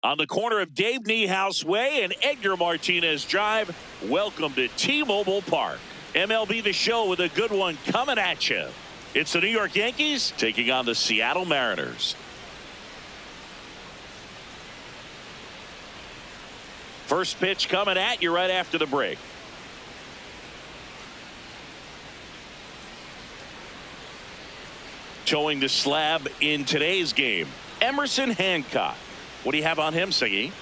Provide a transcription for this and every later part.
On the corner of Dave Niehaus Way and Edgar Martinez Drive, welcome to T-Mobile Park. MLB The Show with a good one coming at you. It's the New York Yankees taking on the Seattle Mariners. First pitch coming at you right after the break. Towing the slab in today's game, Emerson Hancock. What do you have on him, Siggy?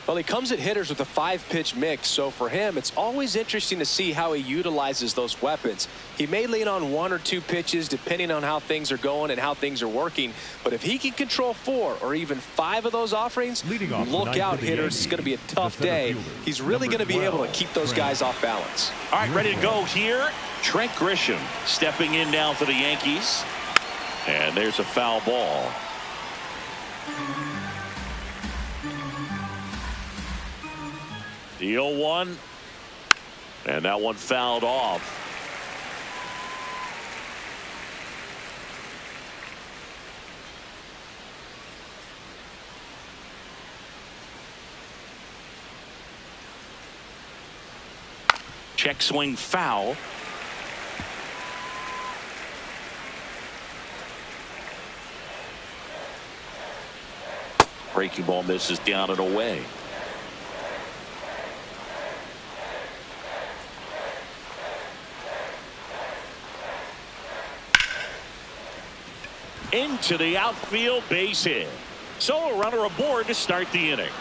Well, he comes at hitters with a 5-pitch mix, so for him, it's always interesting to see how he utilizes those weapons. He may lean on 1 or 2 pitches depending on how things are going and how things are working, but if he can control 4 or even 5 of those offerings, look out, hitters. It's going to be a tough day. He's really going to be able to keep those guys off balance. All right, ready to go here. Trent Grisham stepping in now for the Yankees. And there's a foul ball. The 0-1, and that one fouled off. Check swing foul. Breaking ball misses down and away. Into the outfield, base hit. So a runner aboard to start the inning.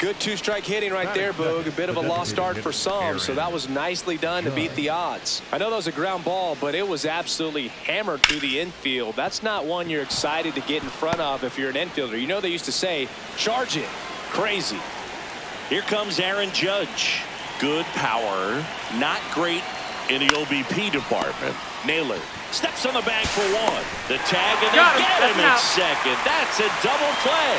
Good 2-strike hitting right there, Boog. A bit of a lost start for some, so that was nicely done to beat the odds. I know that was a ground ball, but it was absolutely hammered through the infield. That's not one you're excited to get in front of if you're an infielder. You know they used to say, charge it. Crazy. Here comes Aaron Judge. Good power. Not great in the OBP department. Naylor steps on the bag for 1. The tag, and they get him at second. That's a double play.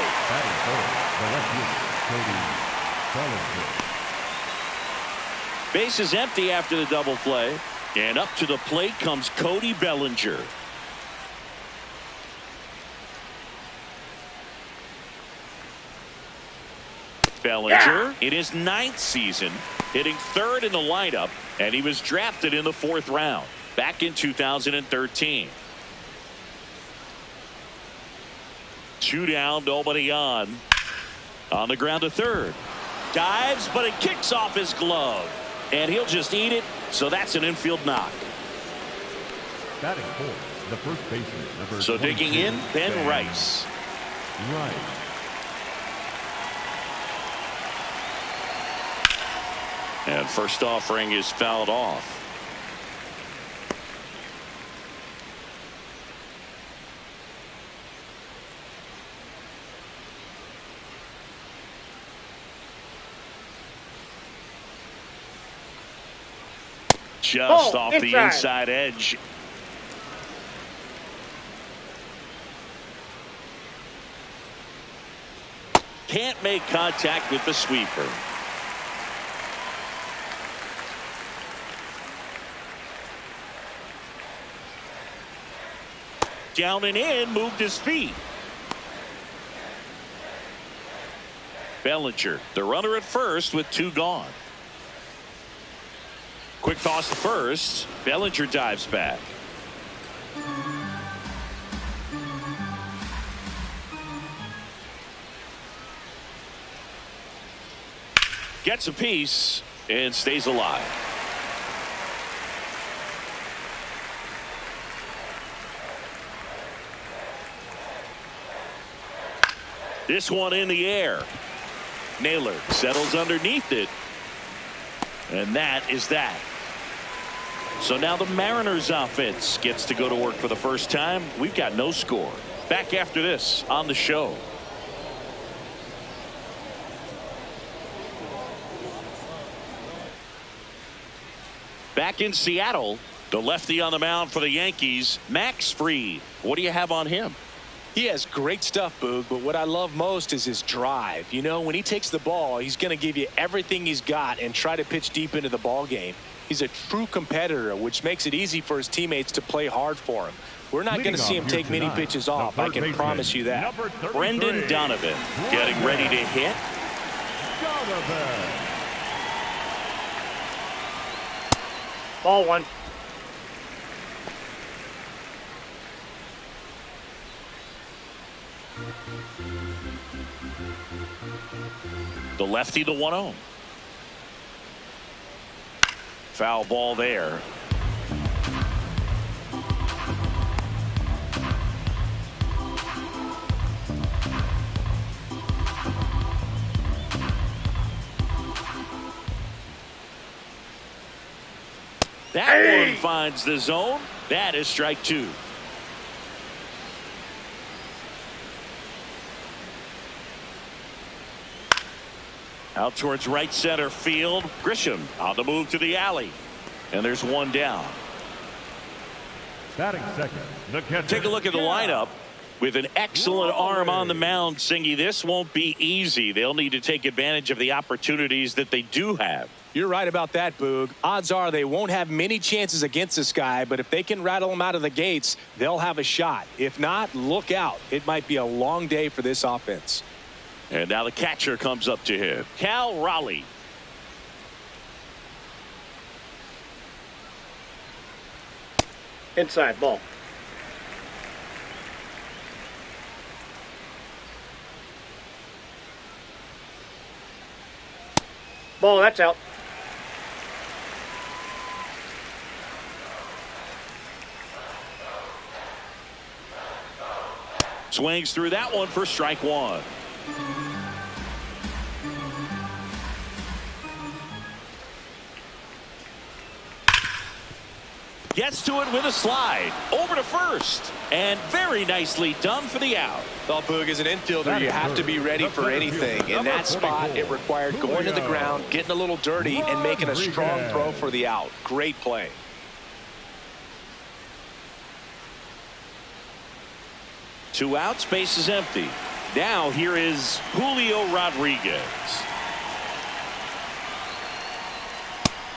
Base is empty after the double play. And up to the plate comes Cody Bellinger. Bellinger in his 9th season, hitting 3rd in the lineup, and he was drafted in the 4th round back in 2013. 2 down, nobody on. On the ground to 3rd. Dives, but it kicks off his glove. And he'll just eat it, so that's an infield knock. Batting fourth, the first baseman, number so digging in, Ben Rice. Right. And first offering is fouled off. Just off the inside edge. Can't make contact with the sweeper. Down and in, moved his feet. Bellinger, the runner at first with 2 gone. Quick toss to first. Bellinger dives back. Gets a piece and stays alive. This one in the air. Naylor settles underneath it. And that is that. So now the Mariners offense gets to go to work for the first time. We've got no score. Back after this on the show. Back in Seattle, the lefty on the mound for the Yankees, Max Fried. What do you have on him? He has great stuff, Boog, but what I love most is his drive. You know, when he takes the ball, he's going to give you everything he's got and try to pitch deep into the ball game. He's a true competitor, which makes it easy for his teammates to play hard for him. We're not going to see him take many pitches off. I can promise you that. Brendan Donovan getting ready to hit. Ball one. The lefty, the 1-0. Foul ball there. That one finds the zone. That is strike 2. Out towards right center field. Grisham on the move to the alley. And there's one down. Batting second, the catcher. Take a look at the lineup. With an excellent arm on the mound, Singy, this won't be easy. They'll need to take advantage of the opportunities that they do have. You're right about that, Boog. Odds are they won't have many chances against this guy, but if they can rattle him out of the gates, they'll have a shot. If not, look out. It might be a long day for this offense. And now the catcher comes up to him. Cal Raleigh. Inside ball. Ball, that's out. Swings through that one for strike 1. Gets to it with a slide over to first, and very nicely done for the out. Well, Boog, as an infielder, you have to be ready for anything. In that spot, it required going to the ground, getting a little dirty, and making a strong throw for the out. Great play. Two outs, base is empty. Now here is Julio Rodriguez.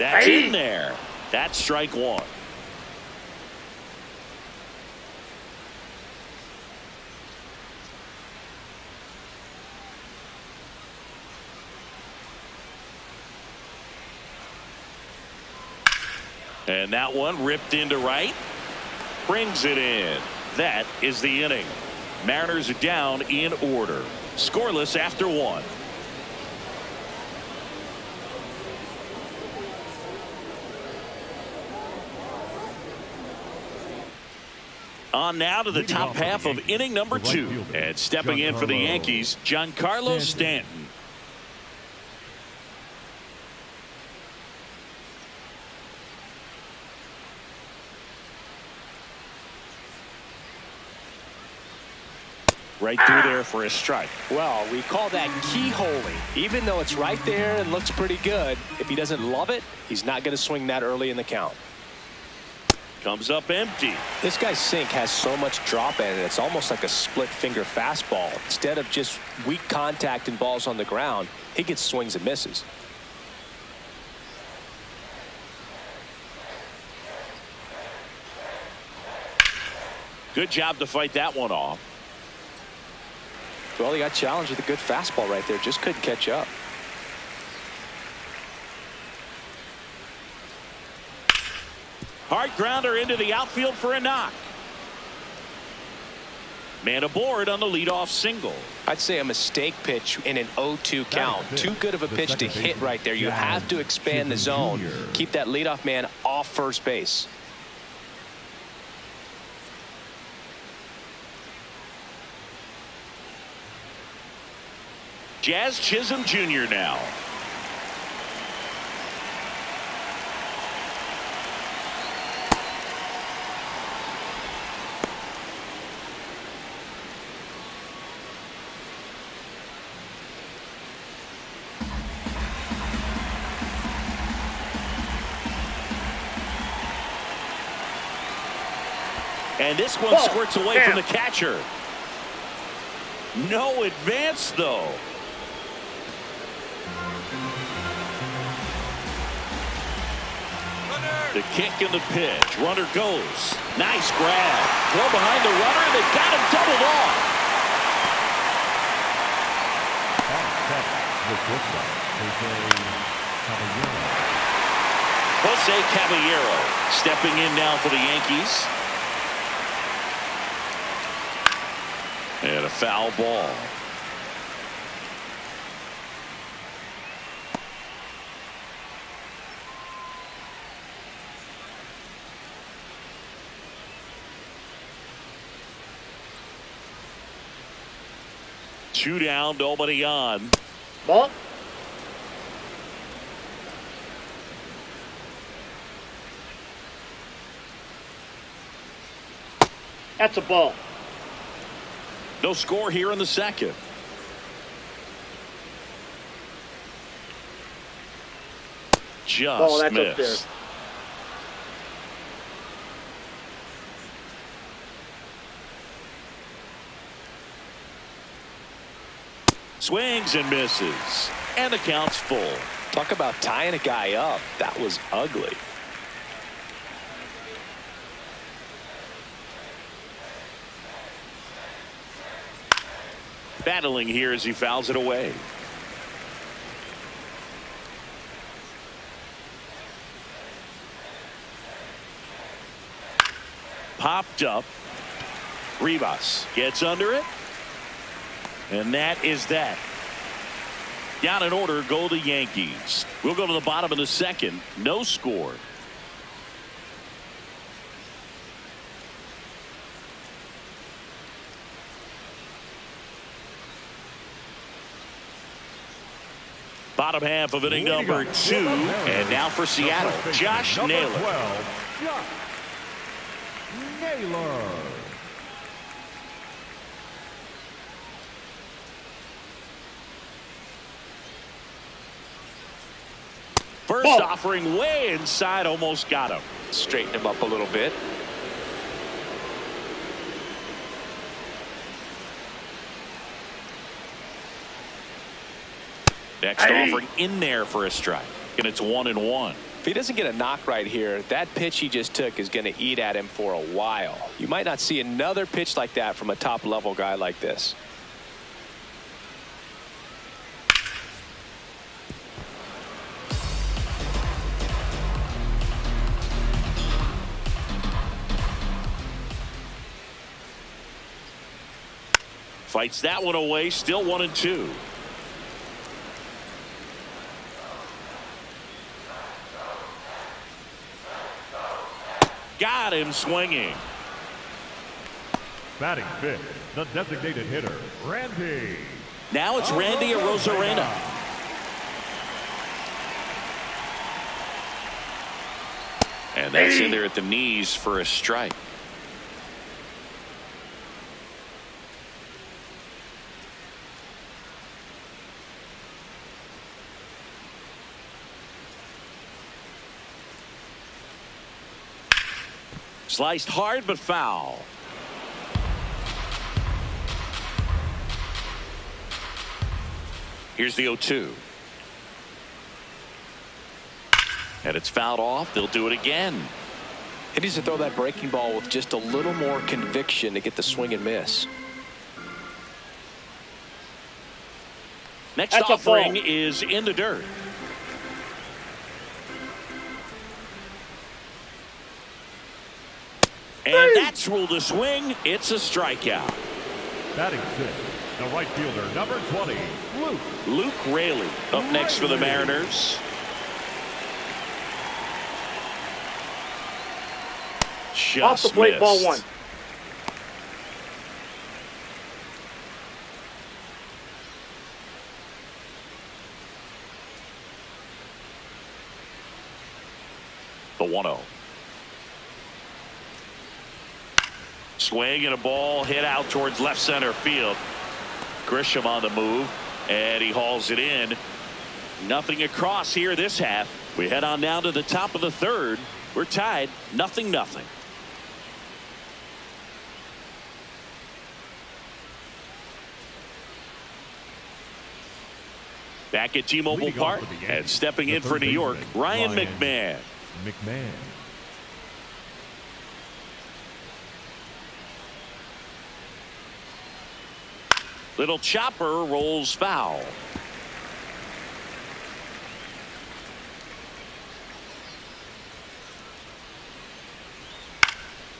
That's in there. That's strike 1. And that one ripped into right. Brings it in. That is the inning. Mariners are down in order. Scoreless after 1. On now to the top half of inning number 2. And stepping in for the Yankees, Giancarlo Stanton. Right through there for a strike. Well, we call that keyholing. Even though it's right there and looks pretty good, if he doesn't love it, he's not going to swing that early in the count. Comes up empty. This guy's sink has so much drop in it, it's almost like a split finger fastball. Instead of just weak contact and balls on the ground, he gets swings and misses. Good job to fight that one off. Well, he got challenged with a good fastball right there. Just couldn't catch up. Hard grounder into the outfield for a knock. Man aboard on the leadoff single. I'd say a mistake pitch in an 0-2 count. Too good of a pitch to hit right there. You have to expand the zone. Keep that leadoff man off first base. Jazz Chisholm Jr. now. And this one squirts away from the catcher. No advance, though. The kick and the pitch. Runner goes. Nice grab. Throw behind the runner, and they've got him doubled off. Jose Caballero stepping in now for the Yankees. And a foul ball. Two down, nobody on. Ball. That's a ball. No score here in the second. Just Ball, that's up missed. there. Swings and misses. And the count's full. Talk about tying a guy up. That was ugly. Battling here as he fouls it away. Popped up. Rivas gets under it. And that is that. Down in order go the Yankees. We'll go to the bottom of the second. No score. Bottom half of inning number 2. And now for Seattle, Josh Naylor. 12, Josh Naylor. First Ball. offering way inside, almost got him. Straighten him up a little bit. Next offering in there for a strike. And it's 1-1. If he doesn't get a knock right here, that pitch he just took is going to eat at him for a while. You might not see another pitch like that from a top level guy like this. Fights that one away. Still 1-2. Got him swinging. Batting fifth, the designated hitter, Randy. Now it's Randy Arozarena. And that's in there at the knees for a strike. Sliced hard but foul. Here's the 0-2. And it's fouled off. They'll do it again. He needs to throw that breaking ball with just a little more conviction to get the swing and miss. Next That's a offering ball. is in the dirt. And that's ruled a swing. It's a strikeout. Batting sixth, the right fielder, number 20, Luke Raley up next for the Mariners. Just Off the plate, ball missed. 1. The 1-0. Swing and a ball hit out towards left center field. Grisham on the move, and he hauls it in. Nothing across here this half. We head on down to the top of the third. We're tied 0-0. Back at T-Mobile Leading off Park for the Yankees, and stepping the in for third New York, baseman, Ryan Ryan McMahon. McMahon. Little chopper rolls foul.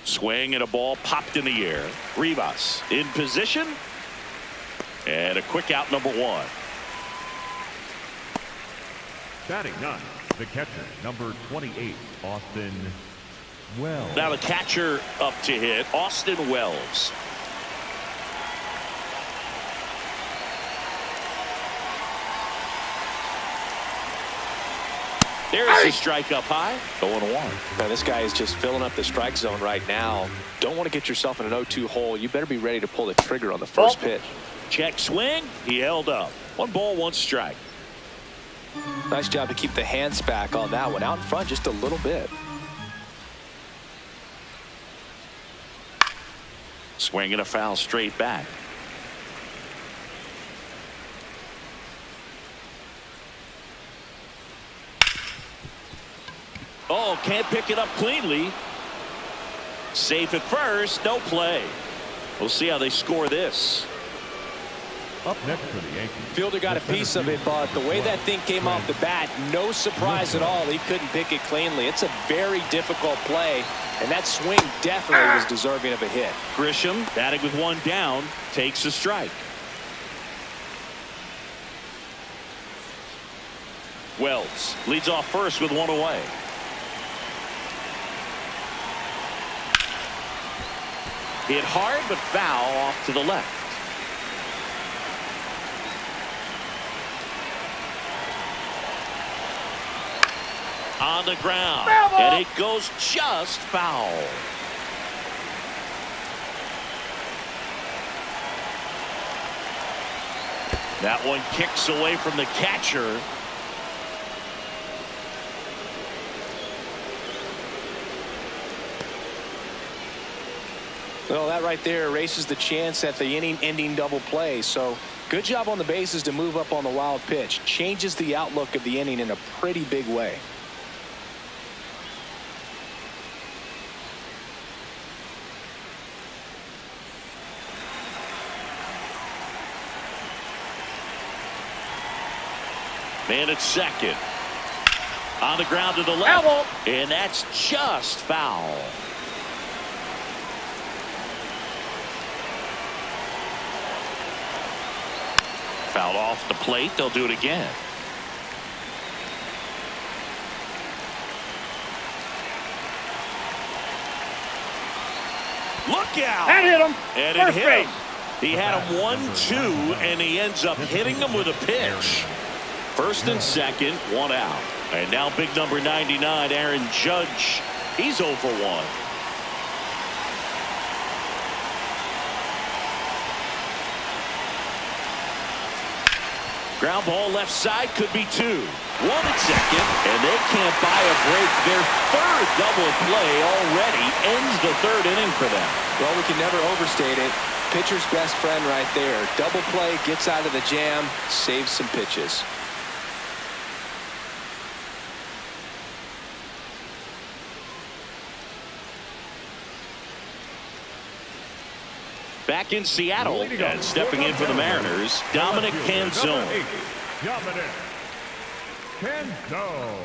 Swing and a ball popped in the air. Rivas in position. And a quick out, number one. Batting ninth, the catcher, number 28, Austin Wells. Now the catcher up to hit, Austin Wells. There's a strike up high. 0-1. Now this guy is just filling up the strike zone right now. Don't want to get yourself in an 0-2 hole. You better be ready to pull the trigger on the first pitch. Check swing. He held up. 1 ball, 1 strike. Nice job to keep the hands back on that one. Out in front just a little bit. Swing and a foul straight back. Oh, can't pick it up cleanly. Safe at first. No play. We'll see how they score this. Up next for the Yankees. Fielder got a piece of it, but the way that thing came off the bat, no surprise at all. He couldn't pick it cleanly. It's a very difficult play, and that swing definitely was deserving of a hit. Grisham, batting with 1 down, takes a strike. Wells leads off first with 1 away. Hit hard, but foul off to the left. On the ground, and it goes just foul. That one kicks away from the catcher. Well, that right there erases the chance at the inning-ending double play. So good job on the bases to move up on the wild pitch. Changes the outlook of the inning in a pretty big way. Man at second. On the ground to the left. And that's just foul. Fouled off the plate. They'll do it again. Look out. That hit him. And First it hit base. him. He had him 1-2, and he ends up hitting him with a pitch. First and second, 1 out. And now big number 99, Aaron Judge. He's 0 for 1. Ground ball left side, could be 2. 1 at second, and they can't buy a break. Their third double play already ends the 3rd inning for them. Well, we can never overstate it. Pitcher's best friend right there. Double play, gets out of the jam, saves some pitches. Back in Seattle and stepping in for the Mariners, Dominic Canzone. Dominic Canzone.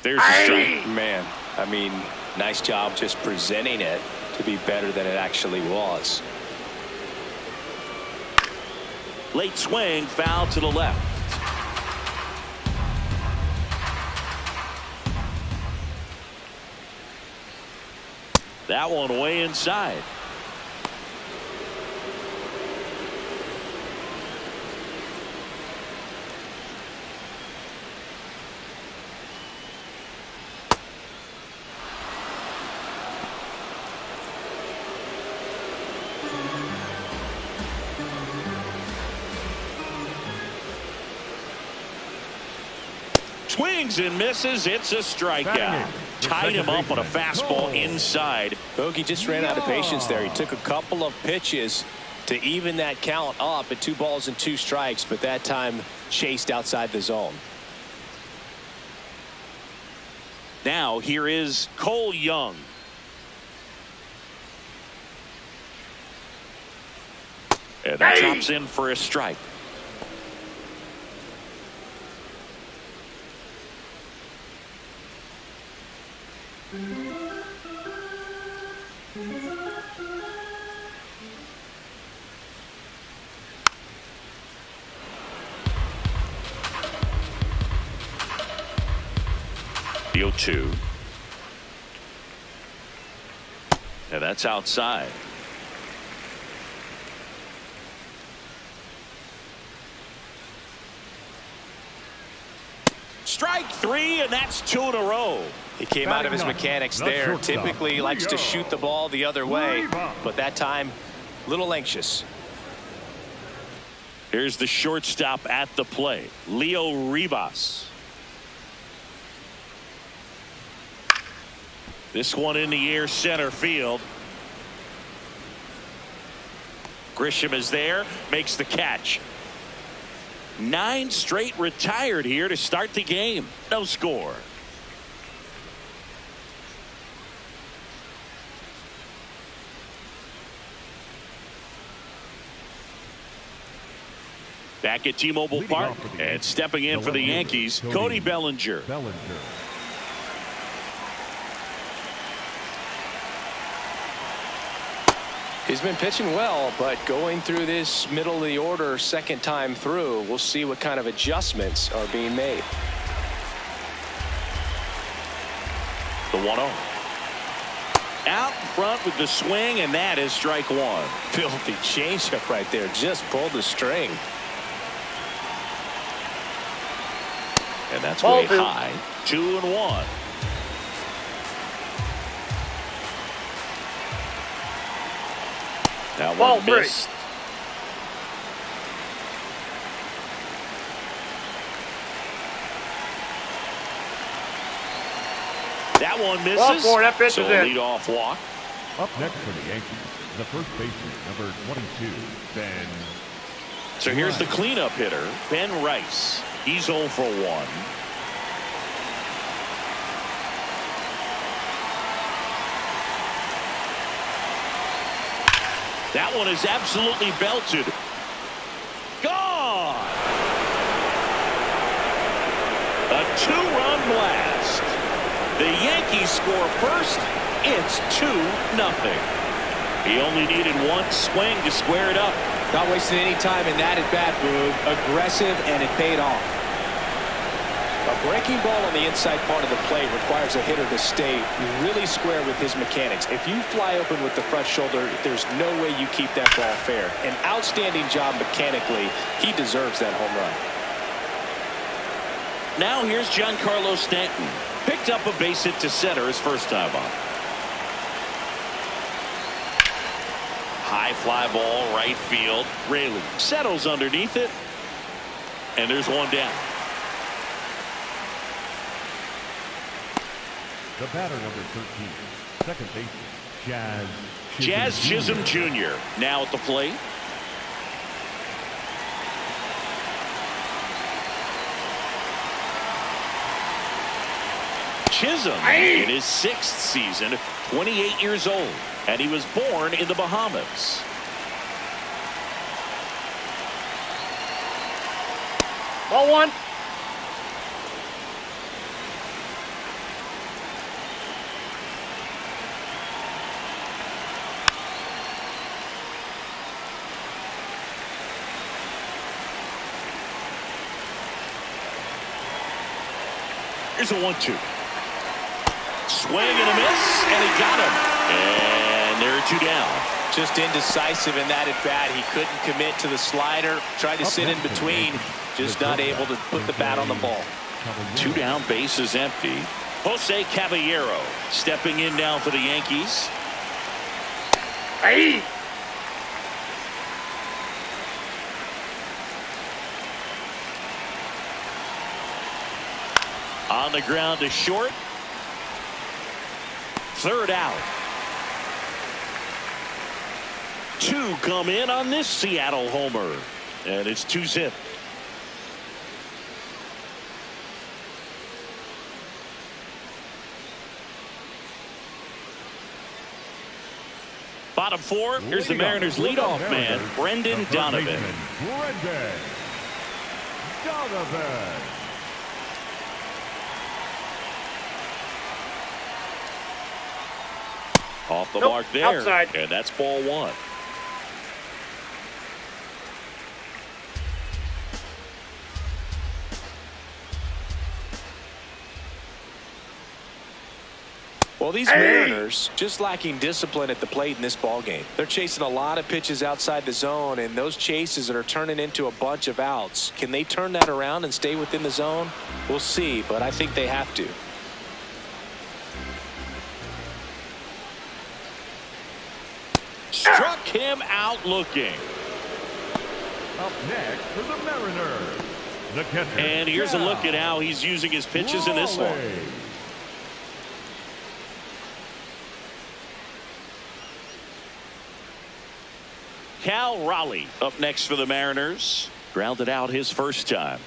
There's the strike. Man, I mean, nice job just presenting it to be better than it actually was. Late swing, foul to the left. That one way inside. Swings and misses. It's a strikeout. Tied him up on a fastball inside. Bogey just ran out of patience there. He took a couple of pitches to even that count up at 2 balls and 2 strikes, but that time chased outside the zone. Now here is Cole Young. And that chops in for a strike. The 0-2. And that's outside. Strike 3, and that's 2 in a row. He came out of his mechanics there. Typically likes to shoot the ball the other way, but that time a little anxious. Here's the shortstop at the plate, Leo Rivas. This one in the air, center field. Grisham is there, makes the catch. 9 straight retired here to start the game. No score. Back at T-Mobile Park and stepping in for the Yankees, Cody Bellinger. He's been pitching well, but going through this middle of the order second time through, we'll see what kind of adjustments are being made. The 1-0. Out front with the swing, and that is strike 1. Filthy changeup right there. Just pulled the string. And that's way high. 2-1. That one missed. That one misses. So lead off walk. Up next for the Yankees, the first baseman, number 22, Ben. So here's the cleanup hitter, Ben Rice. He's 0 for 1. That one is absolutely belted. Gone. A 2-run blast. The Yankees score first. It's 2-0. He only needed 1 swing to square it up. Not wasting any time in that at-bat, Boog. Aggressive, and it paid off. A breaking ball on the inside part of the plate requires a hitter to stay really square with his mechanics. If you fly open with the front shoulder, there's no way you keep that ball fair. An outstanding job mechanically. He deserves that home run. Now here's Giancarlo Stanton. Picked up a base hit to center his first time up. High fly ball, right field. Raley settles underneath it. And there's one down. The batter, number 13, second baseman, Jazz Chisholm Jr. now at the plate. Chisholm in his 6th season, 28 years old, and he was born in the Bahamas. Ball 1. Here's a 1-2. Swing and a miss, and he got him. And there are 2 down. Just indecisive in that at bat. He couldn't commit to the slider. Tried to sit in between. Just not able to put the bat on the ball. 2 down, base is empty. Jose Caballero stepping in now for the Yankees. Hey! On the ground to short. 3rd out. 2 come in on this Seattle homer, and it's 2-zip. Bottom 4, here's the Mariners leadoff man, Brendan Donovan. Brendan Donovan. Off the mark there. Outside. And that's ball 1. Well, these Mariners just lacking discipline at the plate in this ball game. They're chasing a lot of pitches outside the zone, and those chases are turning into a bunch of outs. Can they turn that around and stay within the zone? We'll see, but I think they have to. Struck him out looking. Up next for the Mariners, the catcher. And here's a look at how he's using his pitches in this one. Cal Raleigh up next for the Mariners. Grounded out his first time.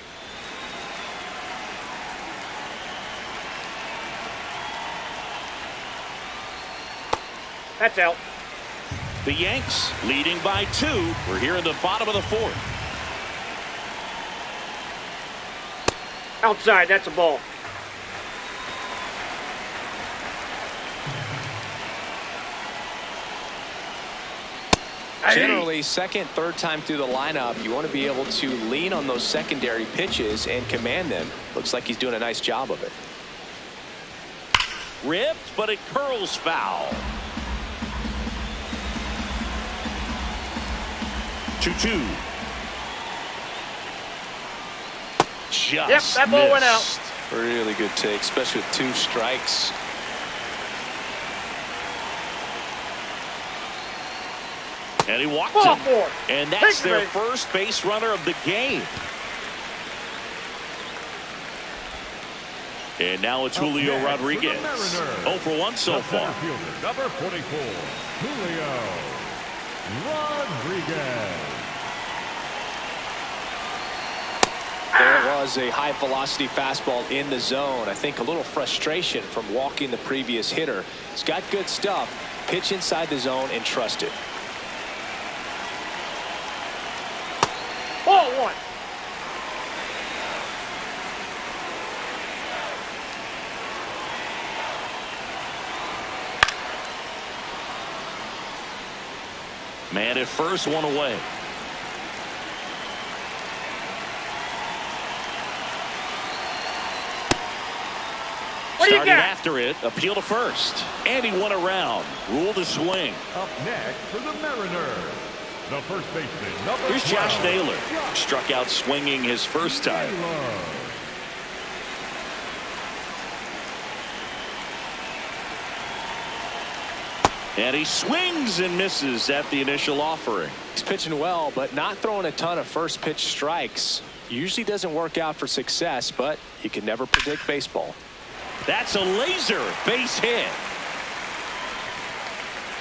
That's out. The Yanks leading by 2. We're here in the bottom of the 4th. Outside. That's a ball. Generally, second, third time through the lineup, you want to be able to lean on those secondary pitches and command them. Looks like he's doing a nice job of it. Ripped, but it curls foul. 2-2. Just Yep, that ball went out. missed. Really good take, especially with 2 strikes. And he walked Ball him. 4. And that's Take their it. first base runner of the game. And now it's Julio next for the Rodriguez. Mariners, 0 for 1 so the far. center fielder, number 44, Julio Rodriguez. There was a high velocity fastball in the zone. I think a little frustration from walking the previous hitter. He's got good stuff. Pitch inside the zone and trust it. Ball 1. Man at first, 1 away. What do you Started got? after it, appeal to first. And he went around. Ruled a swing. Up next for the Mariners, the first baseman, number Here's Josh 12, Naylor. Josh Struck out swinging his first time. Naylor. And he swings and misses at the initial offering. He's pitching well, but not throwing a ton of first pitch strikes. Usually doesn't work out for success, but you can never predict baseball. That's a laser base hit.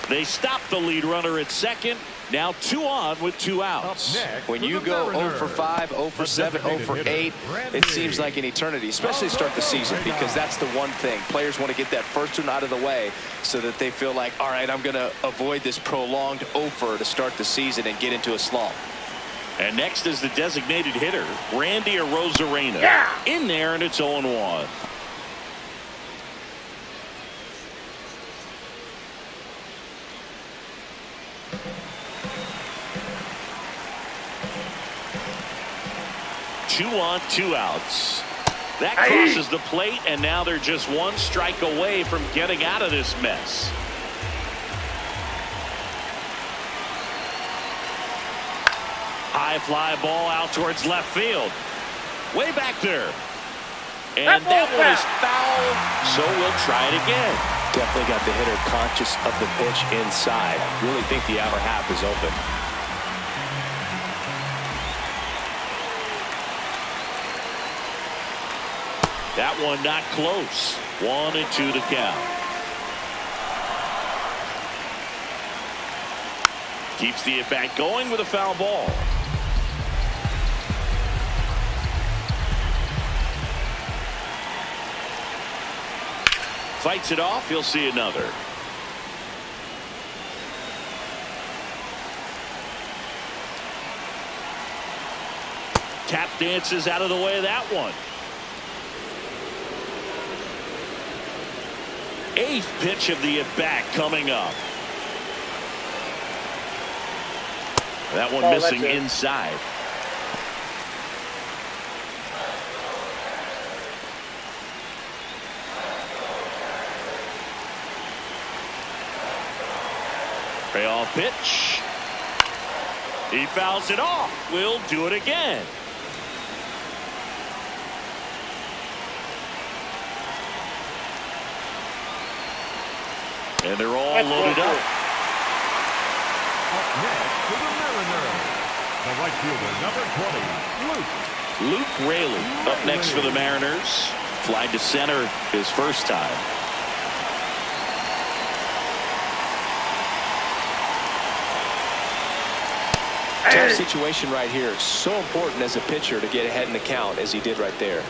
They stop the lead runner at second. Now 2 on with 2 outs. Next When for you the go 0 Mariners, for 5, 0 for the 7, 0 for designated 8, hitter, it seems like an eternity, especially to start the season, because that's the one thing. Players want to get that first one out of the way so that they feel like, all right, I'm going to avoid this prolonged 0 for to start the season and get into a slump. And next is the designated hitter, Randy Arozarena. Yeah. In there, and it's 0-1. Two on, 2 outs. That crosses the plate, and now they're just 1 strike away from getting out of this mess. High fly ball out towards left field. Way back there. And that one is foul, so we'll try it again. Definitely got the hitter conscious of the pitch inside. Really think the outer half is open. That one not close. 1-2 to count. Keeps the at-bat going with a foul ball. Fights it off. He'll see another. Tap dances out of the way of that one. Eighth pitch of the at-bat coming up. That one missing inside. Payoff pitch. He fouls it off. We'll do it again. And they're all loaded up. Up next for the Mariners, the right fielder, number 20, Luke Raley up next for the Mariners. Flied to center his first time. Tough situation right here. It's so important as a pitcher to get ahead in the count as he did right there.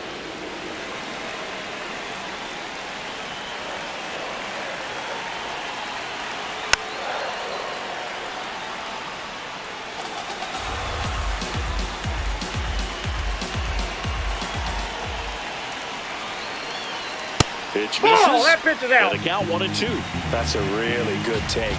Pitch misses. Oh, that pitch is out. And the count 1-2. That's a really good take.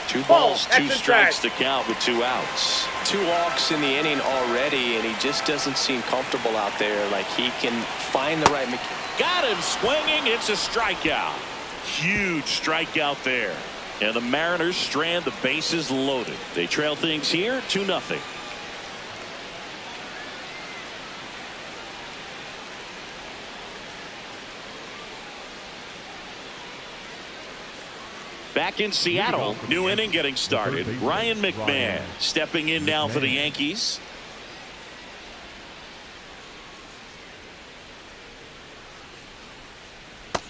2 balls, 2 extra strikes strike. to count with 2 outs. 2 walks in the inning already, and he just doesn't seem comfortable out there. Like he can find the right mechanic. Got him swinging. It's a strikeout. Huge strikeout there. And the Mariners strand the bases loaded. They trail things here 2-0. Back in Seattle, new inning getting started. Ryan McMahon stepping in now for the Yankees.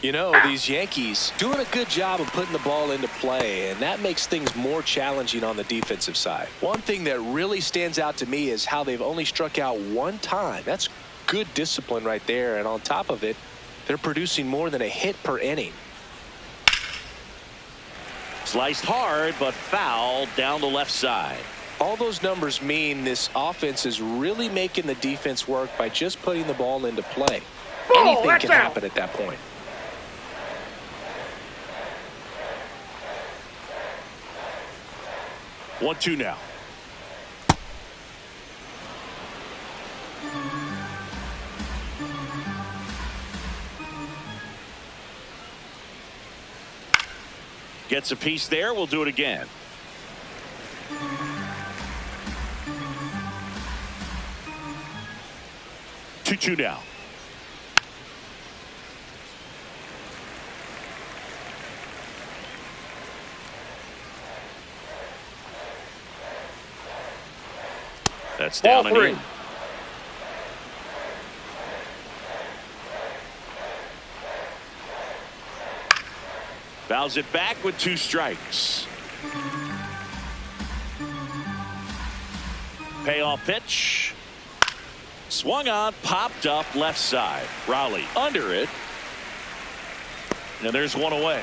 You know, these Yankees doing a good job of putting the ball into play, and that makes things more challenging on the defensive side. One thing that really stands out to me is how they've only struck out 1 time. That's good discipline right there, and on top of it, they're producing more than a hit per inning. Sliced hard, but foul down the left side. All those numbers mean this offense is really making the defense work by just putting the ball into play. Anything can happen at that point. 1-2 now. Gets a piece there. We'll do it again. Two now. That's down and in. Fouls it back with 2 strikes. Payoff pitch. Swung on, popped up left side. Rowley under it. And there's 1 away.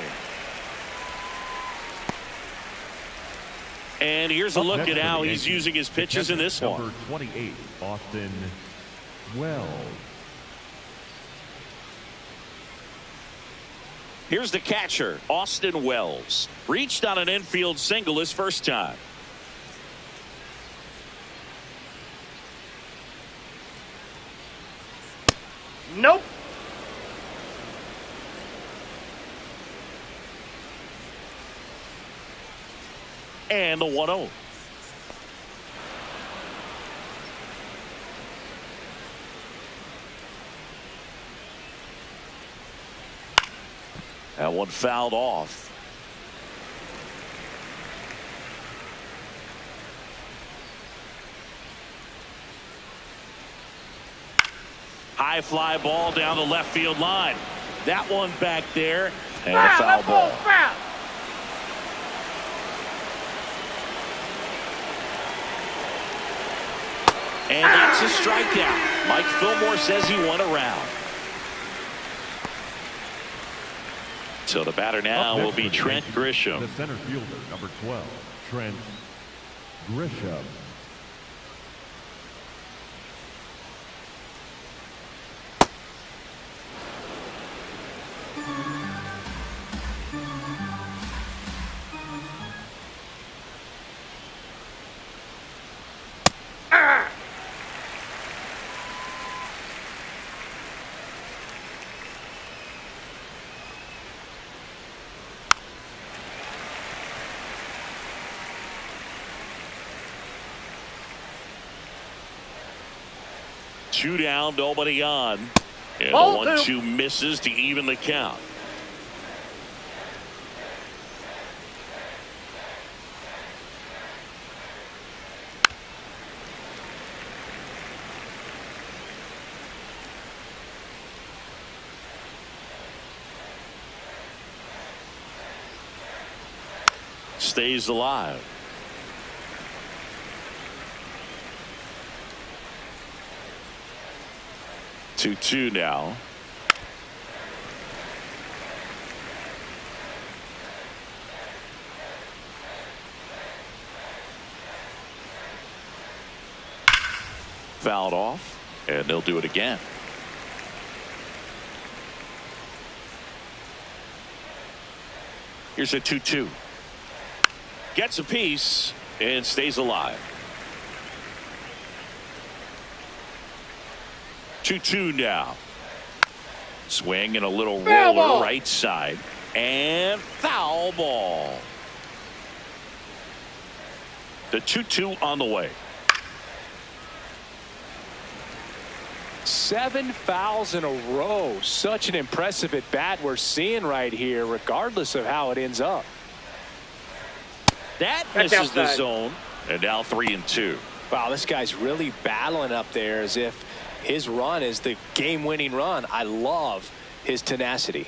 And here's a look at how he's using his pitches in this one. Number 28, Austin Wells. Here's the catcher, Austin Wells. Reached on an infield single his first time. Nope. And the 1-0. That one fouled off. High fly ball down the left field line. That one back there. And a foul ball. And that's a strikeout. Mike Fillmore says he won a round. So the batter now will be Trent Grisham. The center fielder, number 12, Trent Grisham. Two down, nobody on. And the 1-2 misses to even the count. Stays alive. 2-2 now. Fouled off, and they'll do it again. Here's a 2-2. Gets a piece and stays alive. 2-2 now. Swing and a little roller right side. And foul ball. The 2-2 on the way. 7 fouls in a row. Such an impressive at bat we're seeing right here, regardless of how it ends up. That misses the zone. And now 3-2. Wow, this guy's really battling up there as if his run is the game-winning run. I love his tenacity.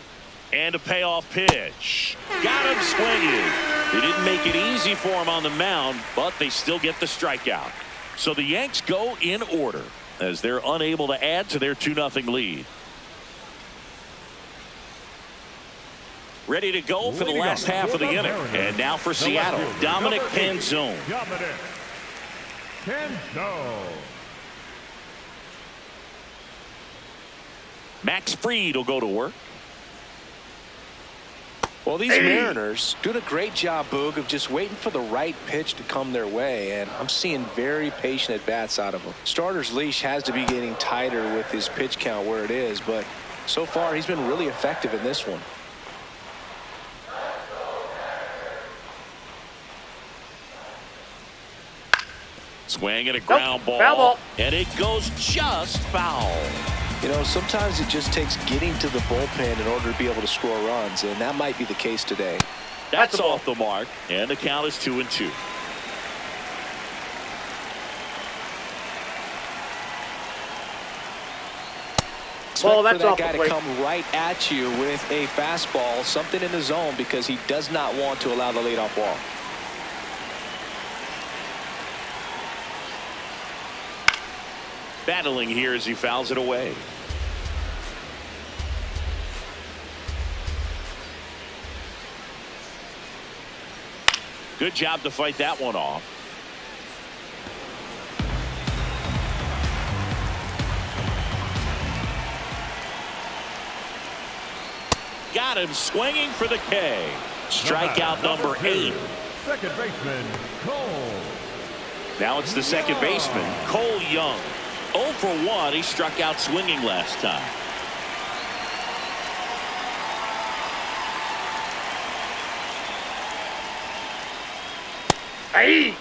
And a payoff pitch. Got him swinging. They didn't make it easy for him on the mound, but they still get the strikeout. So the Yanks go in order as they're unable to add to their 2-0 lead. Ready to go for the last half of the inning. And now for Seattle, Dominic Panzone. Dominic Panzone. Max Fried will go to work. Well, these Mariners doing a great job, Boog, of just waiting for the right pitch to come their way, and I'm seeing very patient at bats out of them. Starter's leash has to be getting tighter with his pitch count where it is, but so far he's been really effective in this one. Swing and a ground ball, and it goes just foul. You know, sometimes it just takes getting to the bullpen in order to be able to score runs, and that might be the case today. That's off the mark, and the count is 2-2. Well, that's for that guy to come right at you with a fastball, something in the zone, because he does not want to allow the leadoff walk. Battling here as he fouls it away. Good job to fight that one off. Got him swinging for the K. Strikeout number 8. Second baseman, Cole. Now it's the second baseman, Cole Young. 0 for 1. He struck out swinging last time. Hey!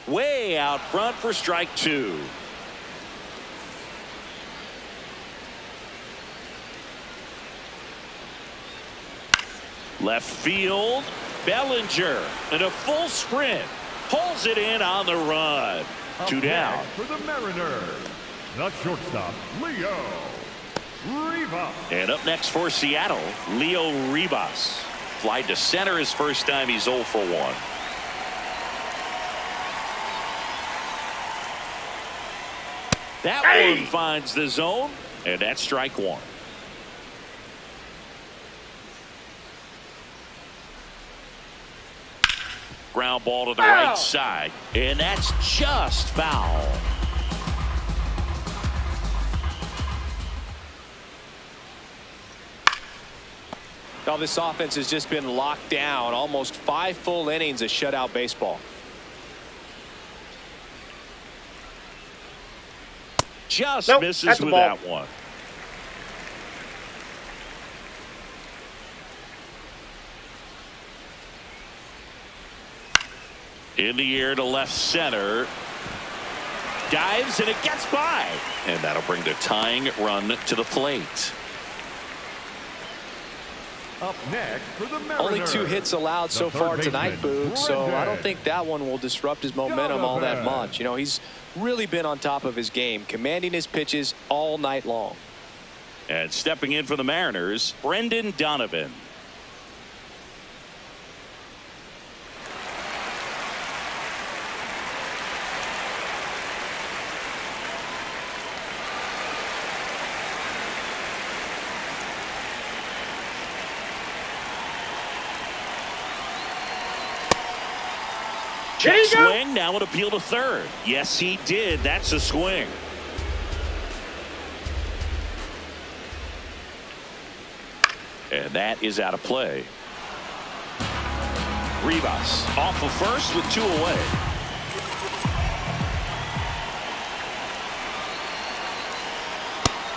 Way out front for strike 2. Left field, Bellinger in a full sprint pulls it in on the run. 2 down. For the Mariners, the shortstop, Leo. Rivas. And up next for Seattle, Leo Rivas. Fly to center his first time. He's 0 for 1. That one finds the zone, and that's strike 1. Ground ball to the right side, and that's just foul. Now this offense has just been locked down. Almost 5 full innings of shutout baseball. Just misses that's with ball. that one. In the air to left center. Dives and it gets by. And that'll bring the tying run to the plate. Up next for the Mariners. Only 2 hits allowed so far tonight, Boog, so I don't think that one will disrupt his momentum all that much. You know, he's really been on top of his game, commanding his pitches all night long. And stepping in for the Mariners, Brendan Donovan. Check swing, now an appeal to third. Yes, he did. That's a swing. And that is out of play. Rivas off of first with 2 away.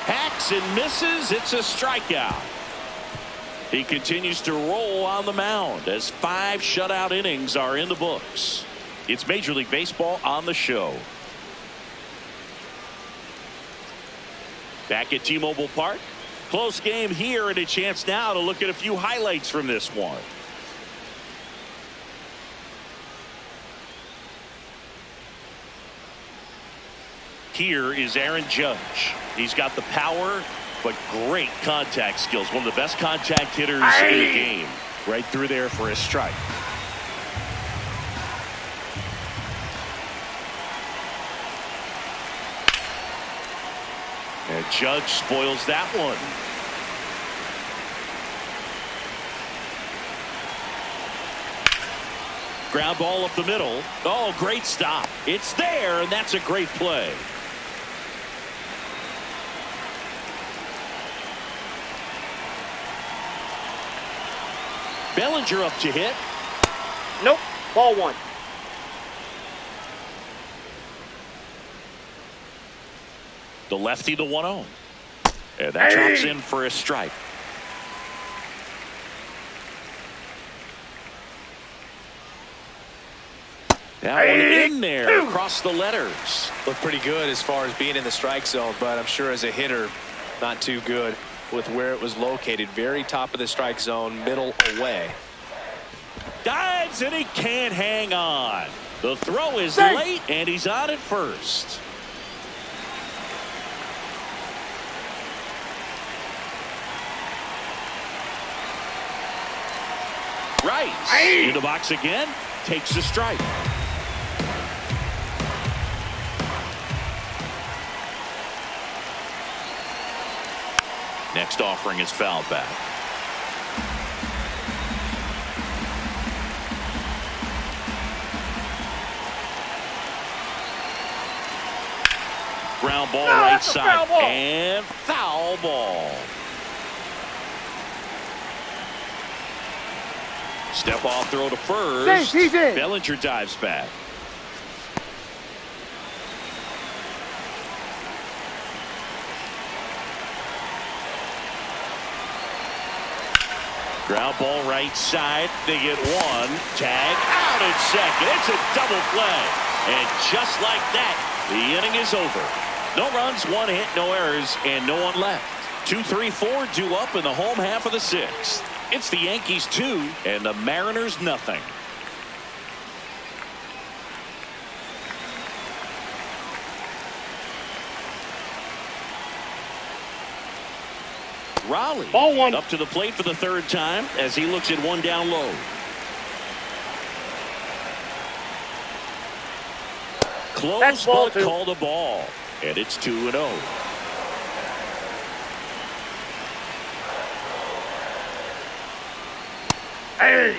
Hacks and misses. It's a strikeout. He continues to roll on the mound as 5 shutout innings are in the books. It's Major League Baseball on the show. Back at T-Mobile Park. Close game here and a chance now to look at a few highlights from this one. Here is Aaron Judge. He's got the power, but great contact skills. One of the best contact hitters in the game. Right through there for a strike. And Judge spoils that one. Ground ball up the middle. Oh, great stop. It's there, and that's a great play. Bellinger up to hit. Nope. Ball 1. The lefty, the 1-0. And that drops in for a strike. That one in there across the letters. Looked pretty good as far as being in the strike zone, but I'm sure as a hitter, not too good with where it was located. Very top of the strike zone, middle away. Dives and he can't hang on. The throw is late and he's on at first. Rice in the box again, takes a strike. Next offering is fouled back. Ground ball right side and foul ball. Step off throw to first. Bellinger dives back. Ground ball right side. They get one. Tag out at second. It's a double play. And just like that, the inning is over. No runs, 1 hit, no errors, and no one left. 2, 3, 4 due up in the home half of the 6th. It's the Yankees 2 and the Mariners nothing. Raleigh Ball one. up to the plate for the third time as he looks at one down low. Close, but call the ball. And it's 2-0. Hey.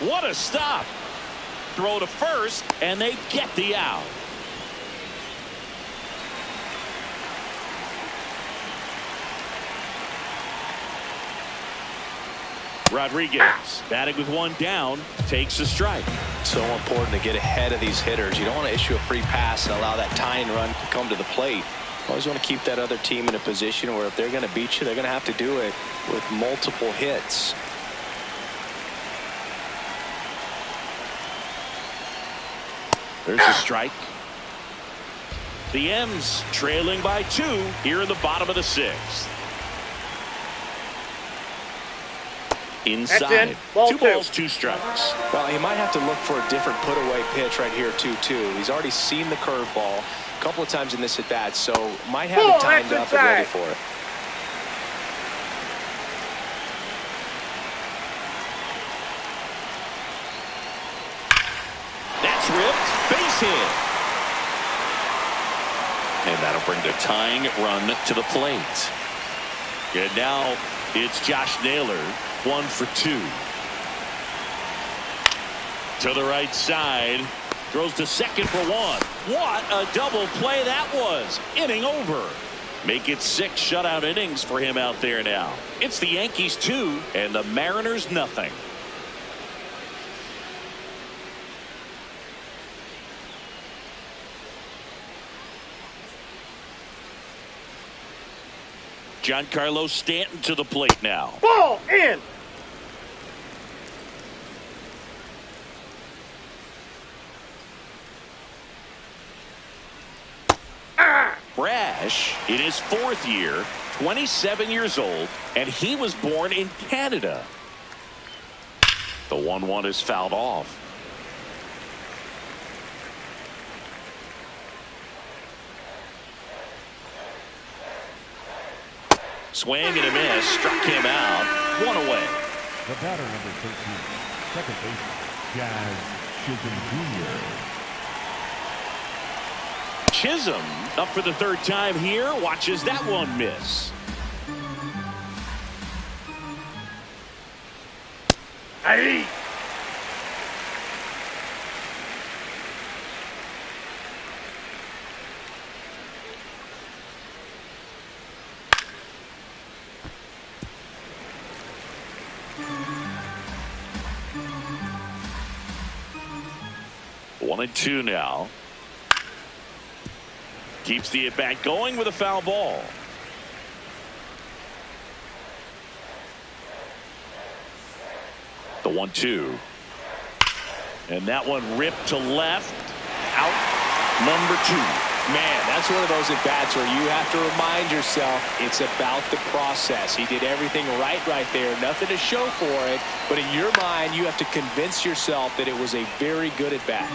What a stop. Throw to first, and they get the out. Rodriguez batting with one down, takes a strike. So important to get ahead of these hitters. You don't want to issue a free pass and allow that tying run to come to the plate. Always want to keep that other team in a position where if they're going to beat you, they're going to have to do it with multiple hits. There's a strike. The M's trailing by 2 here in the bottom of the 6th. Inside. 2 balls, 2 strikes. Well, he might have to look for a different put-away pitch right here, 2-2. He's already seen the curveball a couple of times in this at-bat, so might have it timed up and ready for it. That's ripped. Base hit. And that'll bring the tying run to the plate. And now it's Josh Naylor. 1 for 2. To the right side. Throws to second for 1. What a double play that was. Inning over. Make it 6 shutout innings for him out there now. It's the Yankees 2 and the Mariners nothing. Giancarlo Stanton to the plate now. Ball in. Brash in his 4th year, 27 years old, and he was born in Canada. The 1-1 is fouled off. Swing and a miss, struck him out, 1 away. The batter, number 13, second baseman, Jazz Chisholm Jr. Chisholm up for the 3rd time here, watches that one miss. Hey. One and 2 now. Keeps the at-bat going with a foul ball. The 1-2. And that one ripped to left. Out number 2. Man, that's one of those at-bats where you have to remind yourself it's about the process. He did everything right there. Nothing to show for it. But in your mind, you have to convince yourself that it was a very good at-bat.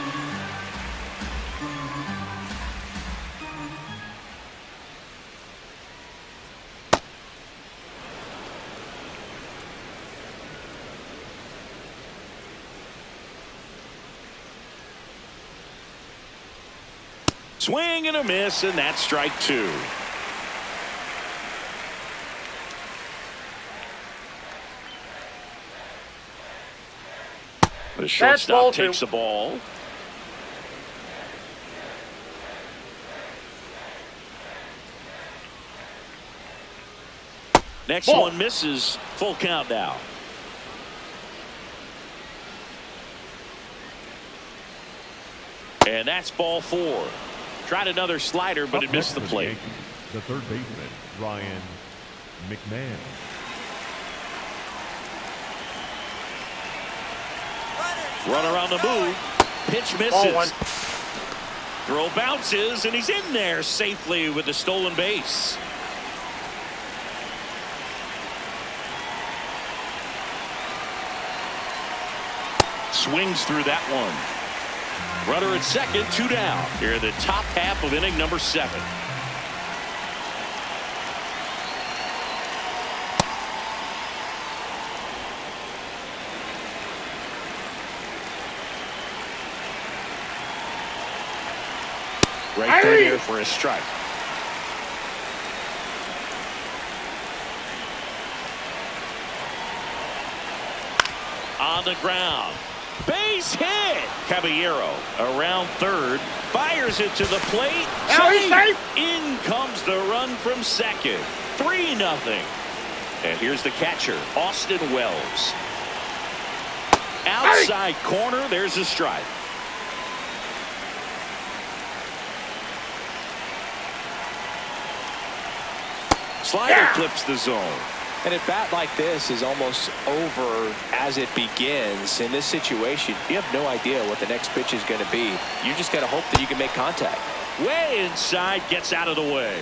Swing and a miss, and that's strike 2. The shortstop takes the ball. Next one misses. Full count now. And that's ball 4. Tried another slider, but it missed the plate. The third baseman, Ryan McMahon. Runner on the move. Pitch misses. Throw bounces, and he's in there safely with the stolen base. Swings through that one. Runner at second, 2 down. Here in the top half of inning number 7. Right through here for a strike. On the ground. Base hit. Caballero around third. Fires it to the plate. Safe. In comes the run from second. 3-0. And here's the catcher, Austin Wells. Outside corner. There's a strike. Slider clips the zone. And a bat like this is almost over as it begins. In this situation, you have no idea what the next pitch is going to be. You just got to hope that you can make contact. Way inside, gets out of the way.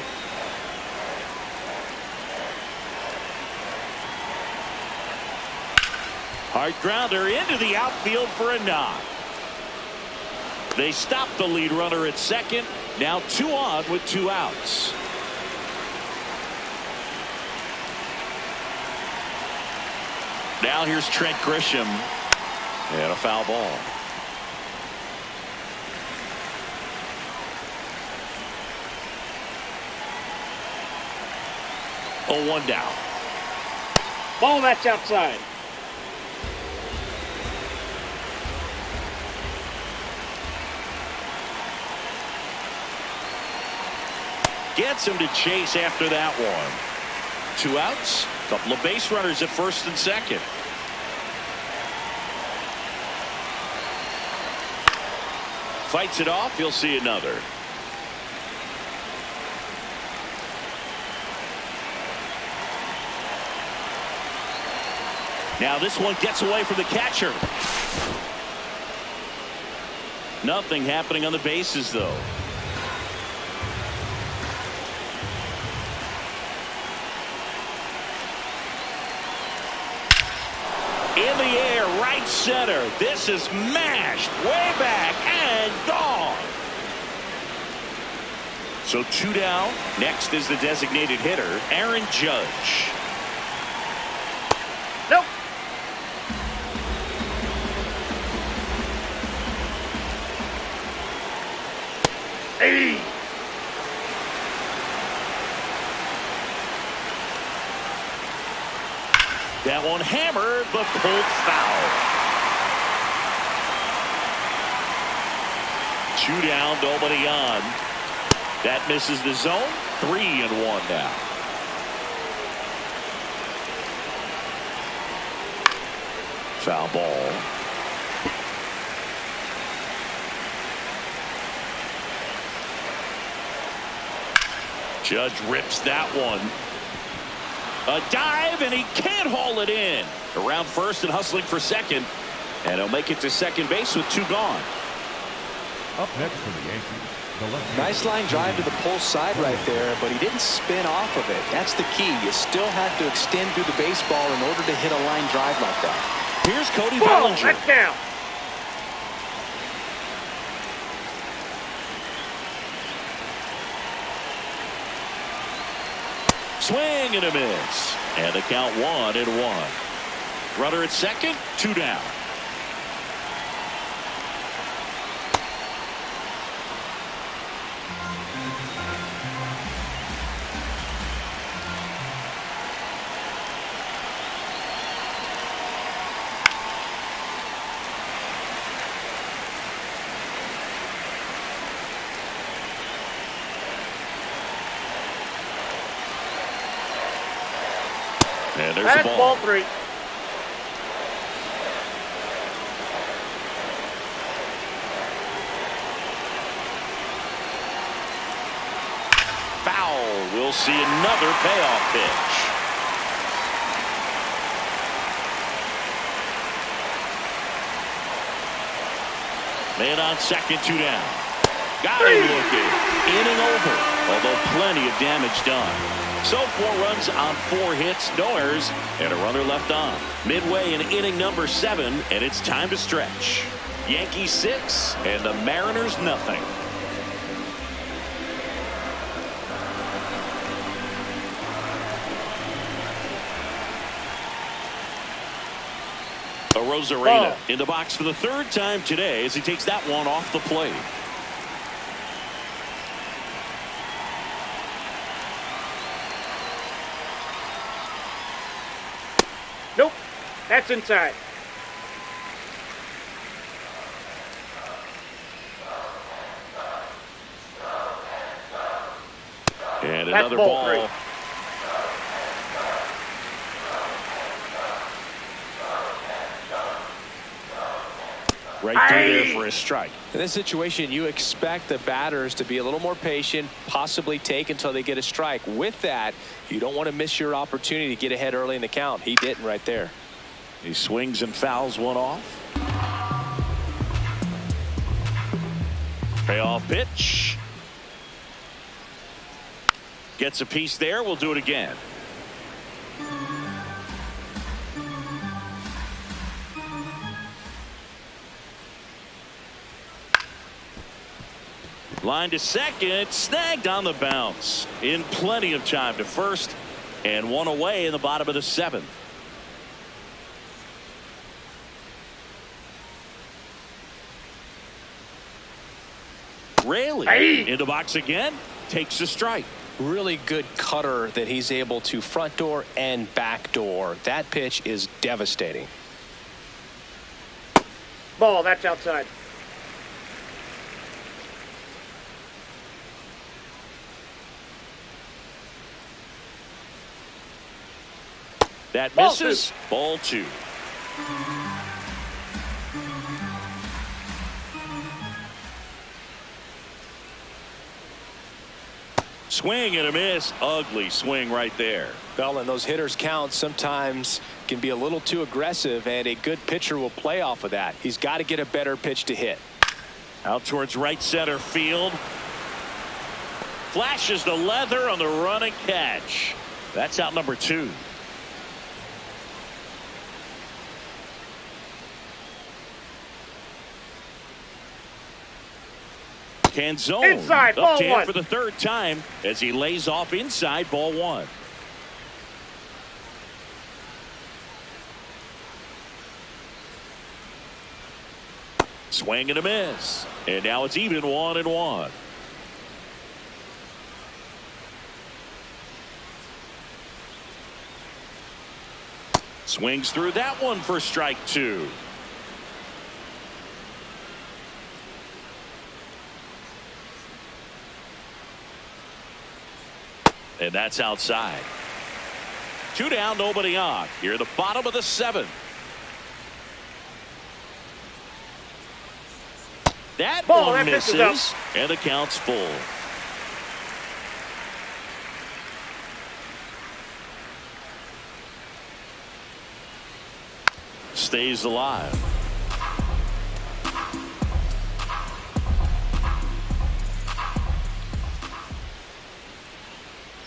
Hard grounder into the outfield for a knock. They stop the lead runner at second. Now 2 on with 2 outs. Now here's Trent Grisham. And a foul ball. Oh, 1 down. Ball, that's outside. Gets him to chase after that one. 2 outs. Couple of base runners at first and second. Fights it off. He'll see another. Now this one gets away from the catcher. Nothing happening on the bases though. In the air, right center. This is mashed way back and gone. So 2 down. Next is the designated hitter, Aaron Judge. Nope. Hey. That one hammered, but pulled foul. 2 down, nobody on. That misses the zone. 3-1 now. Foul ball. Judge rips that one. A dive, and he can't haul it in. Around first and hustling for second. And he'll make it to second base with 2 gone. Up next for the Yankees, the left. Nice line drive to the pull side right there, but he didn't spin off of it. That's the key. You still have to extend through the baseball in order to hit a line drive like that. Here's Cody Ball, Bellinger. that's down. Swing and a miss. And the count 1-1. Runner at second, 2 down. And there's the That's ball. ball 3. Foul. We'll see another payoff pitch. Man on second, 2 down. Got him looking. Inning over, although plenty of damage done. So 4 runs on 4 hits, no errors, and a runner left on. Midway in inning number 7, and it's time to stretch. Yankees 6 and the Mariners nothing. Rosarena in the box for the 3rd time today as he takes that one off the plate. Nope. That's inside. And another ball. Right through there for a strike. In this situation, you expect the batters to be a little more patient, possibly take until they get a strike. With that, you don't want to miss your opportunity to get ahead early in the count. He didn't right there. He swings and fouls one off. Payoff pitch. Gets a piece there. We'll do it again. Line to second, snagged on the bounce. In plenty of time to first, and one away in the bottom of the 7th. Raley in the box again, takes a strike. Really good cutter that he's able to front door and back door. That pitch is devastating. Ball, that's outside. That misses. Ball 2. Swing and a miss. Ugly swing right there. Well, and those hitters count sometimes can be a little too aggressive, and a good pitcher will play off of that. He's got to get a better pitch to hit. Out towards right center field. Flashes the leather on the running catch. That's out number 2. Canzone inside, up ball to him 1 for the 3rd time as he lays off inside, ball 1. Swing and a miss, and now it's even 1-1. Swings through that one for strike 2. And that's outside. 2 down, nobody on. Here at the bottom of the 7th. That ball, one that misses, and the count's full. Stays alive.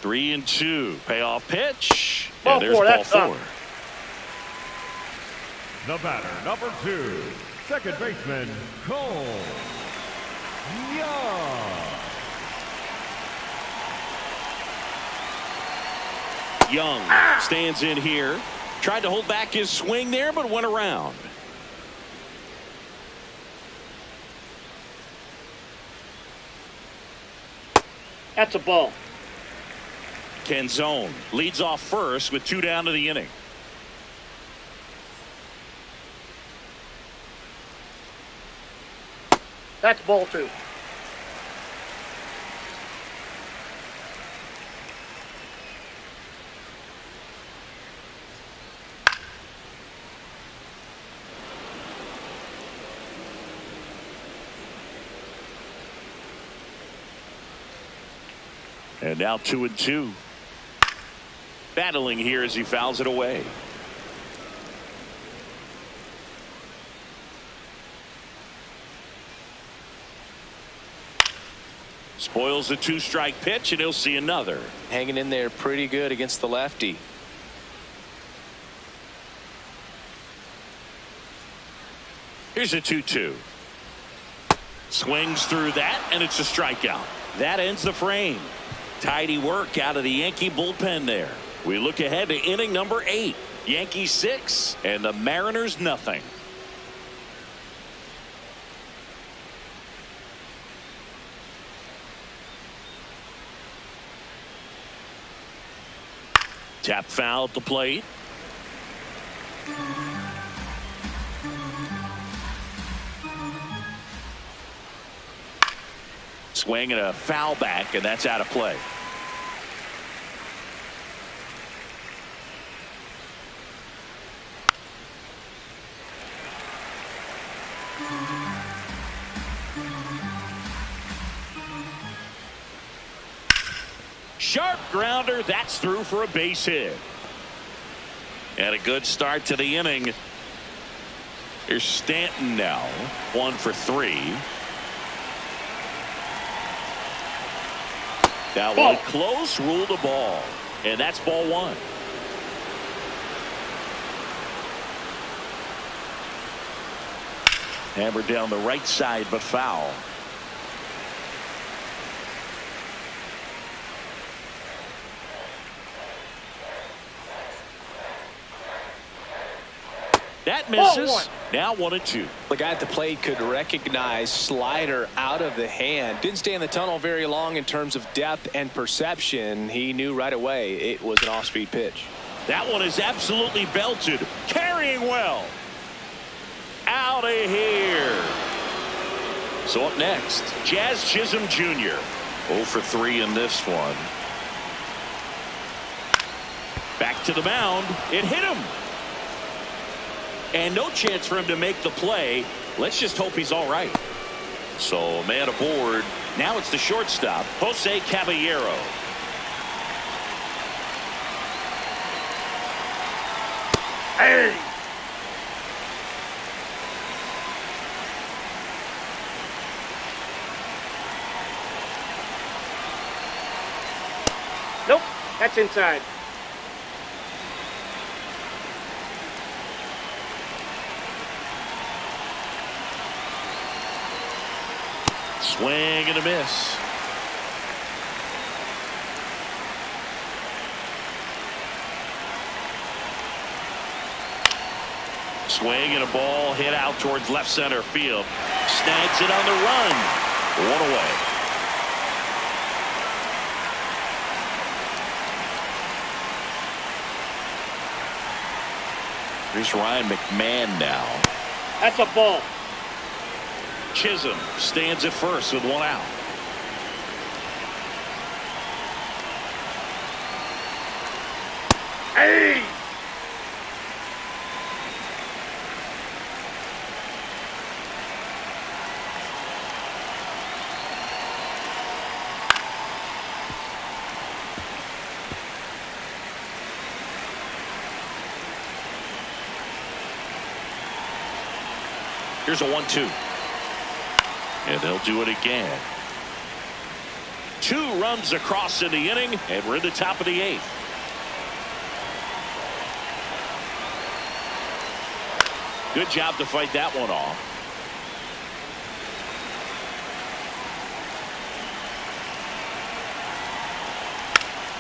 Three and 2. Payoff pitch. Ball there's 4. ball That's 4. up. The batter, number 2, second baseman, Cole Young stands in here. Tried to hold back his swing there, but went around. That's a ball. Canzone leads off first with 2 down to the inning. That's ball 2. And now 2 and 2. Battling here as he fouls it away. Spoils the 2-strike pitch, and he'll see another. Hanging in there pretty good against the lefty. Here's a 2-2. Swings through that, and it's a strikeout. That ends the frame. Tidy work out of the Yankee bullpen there. We look ahead to inning number 8. Yankees 6 and the Mariners nothing. Tap foul at the plate. Swing and a foul back, and that's out of play. Sharp grounder. That's through for a base hit. And a good start to the inning. Here's Stanton now. 1 for 3. That one close, ruled a ball. And that's ball 1. Hammered down the right side, but foul. That misses. Now 1-2. The guy at the plate could recognize slider out of the hand. Didn't stay in the tunnel very long in terms of depth and perception. He knew right away it was an off-speed pitch. That one is absolutely belted. Carrying well. Out of here. So up next, Jazz Chisholm Jr. 0 for 3 in this one. Back to the mound. It hit him. And no chance for him to make the play. Let's just hope he's all right. So a man aboard. Now it's the shortstop, Jose Caballero. Hey! Nope, that's inside. Swing and a miss. Swing and a ball hit out towards left center field. Snags it on the run. 1 away. Here's Ryan McMahon now. That's a ball. Chisholm stands at first with 1 out. Hey! Here's a 1-2. And they'll do it again. 2 runs across in the inning, and we're in the top of the 8th. Good job to fight that one off.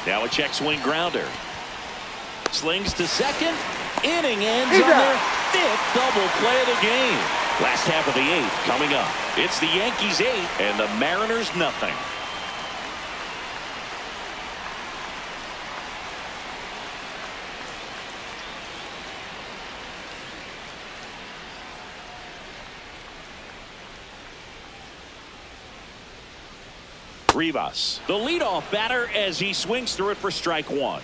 Now a check swing grounder. Slings to second. Inning ends on their 5th double play of the game. Last half of the 8th coming up. It's the Yankees 8 and the Mariners nothing. Rivas, the leadoff batter, as he swings through it for strike 1.